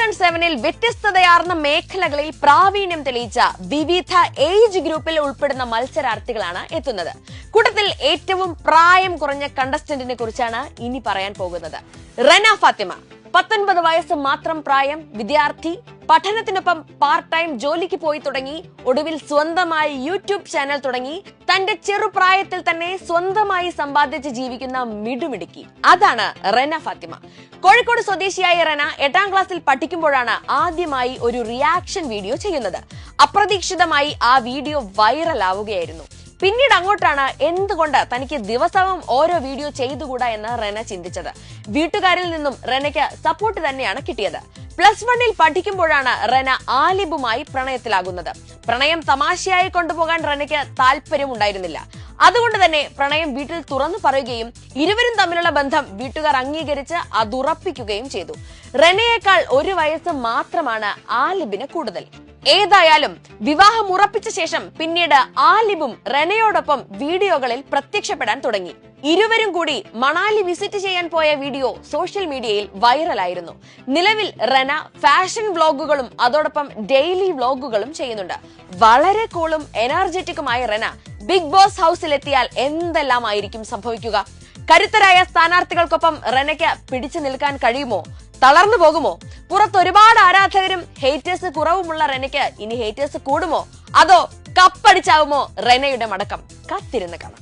Season 7-ൽ വ്യത്യസ്തതയാർന്ന മേഖലകളിൽ പ്രാവീണ്യം തെളിയിച്ച വിവിധ ഏജ് ഗ്രൂപ്പിൽ ഉൾപ്പെടുന്ന മത്സരാർത്ഥികളാണ് എത്തുന്നത്. കൂട്ടത്തിൽ ഏറ്റവും പ്രായം കുറഞ്ഞ കണ്ടസ്റ്റന്റിനെ കുറിച്ചാണ് ഇനി പറയാൻ പോകുന്നത്. റെന ഫാത്തിമ. 19 വയസ്സ് മാത്രം പ്രായം, വിദ്യാർത്ഥി, പഠനത്തിനൊപ്പം പാർട്ട് ടൈം ജോലിക്ക് പോയി തുടങ്ങി, ഒടുവിൽ സ്വന്തമായി യൂട്യൂബ് ചാനൽ തുടങ്ങി, തന്റെ ചെറുപ്രായത്തിൽ തന്നെ സ്വന്തമായി സമ്പാദിച്ച് ജീവിക്കുന്ന മിടുമിടുക്കി. അതാണ് റെന ഫാത്തിമ. കോഴിക്കോട് സ്വദേശിയായ റെന 8ാം ക്ലാസ്സിൽ പഠിക്കുമ്പോഴാണ് ആദ്യമായി ഒരു റിയാക്ഷൻ വീഡിയോ ചെയ്യുന്നത്. അപ്രതീക്ഷിതമായി ആ വീഡിയോ വൈറൽ ആവുകയായിരുന്നു. പിന്നീട് അങ്ങോട്ടാണ് എന്തുകൊണ്ട് തനിക്ക് ദിവസവും ഓരോ വീഡിയോ ചെയ്തുകൂടാ എന്ന് റെന ചിന്തിച്ചത്. വീട്ടുകാരിൽ നിന്നും റെനയ്ക്ക് സപ്പോർട്ട് തന്നെയാണ് കിട്ടിയത്. +1-ൽ പഠിക്കുമ്പോഴാണ് റെന ആലിബുമായി പ്രണയത്തിലാകുന്നത്. പ്രണയം തമാശയായി കൊണ്ടുപോകാൻ റെനയ്ക്ക് താല്പര്യമുണ്ടായിരുന്നില്ല. അതുകൊണ്ട് തന്നെ പ്രണയം വീട്ടിൽ തുറന്നു പറയുകയും ഇരുവരും തമ്മിലുള്ള ബന്ധം വീട്ടുകാർ അംഗീകരിച്ച് അതുറപ്പിക്കുകയും ചെയ്തു. റെനയേക്കാൾ 1 വയസ്സ് മാത്രമാണ് ആലിബിന് കൂടുതൽ. ഏതായാലും വിവാഹം ഉറപ്പിച്ച ശേഷം പിന്നീട് ആലിബും റെനയോടൊപ്പം വീഡിയോകളിൽ പ്രത്യക്ഷപ്പെടാൻ തുടങ്ങി. ഇരുവരും കൂടി മണാലി വിസിറ്റ് ചെയ്യാൻ പോയ വീഡിയോ സോഷ്യൽ മീഡിയയിൽ വൈറലായിരുന്നു. നിലവിൽ റെന ഫാഷൻ വ്ലോഗുകളും അതോടൊപ്പം ഡെയിലി വ്ലോഗുകളും ചെയ്യുന്നുണ്ട്. വളരെ കൂളും എനർജറ്റിക്കുമായ റെന ബിഗ് ബോസ് ഹൗസിലെത്തിയാൽ എന്തെല്ലാമായിരിക്കും സംഭവിക്കുക? കരുത്തരായ സ്ഥാനാർത്ഥികൾക്കൊപ്പം റെനയ്ക്ക് പിടിച്ചു നിൽക്കാൻ കഴിയുമോ? തളർന്നു പോകുമോ? പുറത്ത് ഒരുപാട് ആരാധകരും ഹേറ്റേഴ്സ് കുറവുമുള്ള റെനയ്ക്ക് ഇനി ഹേറ്റേഴ്സ് കൂടുമോ? അതോ കപ്പടിച്ചാവുമോ റെനയുടെ മടക്കം? കാത്തിരുന്ന് കാണാം.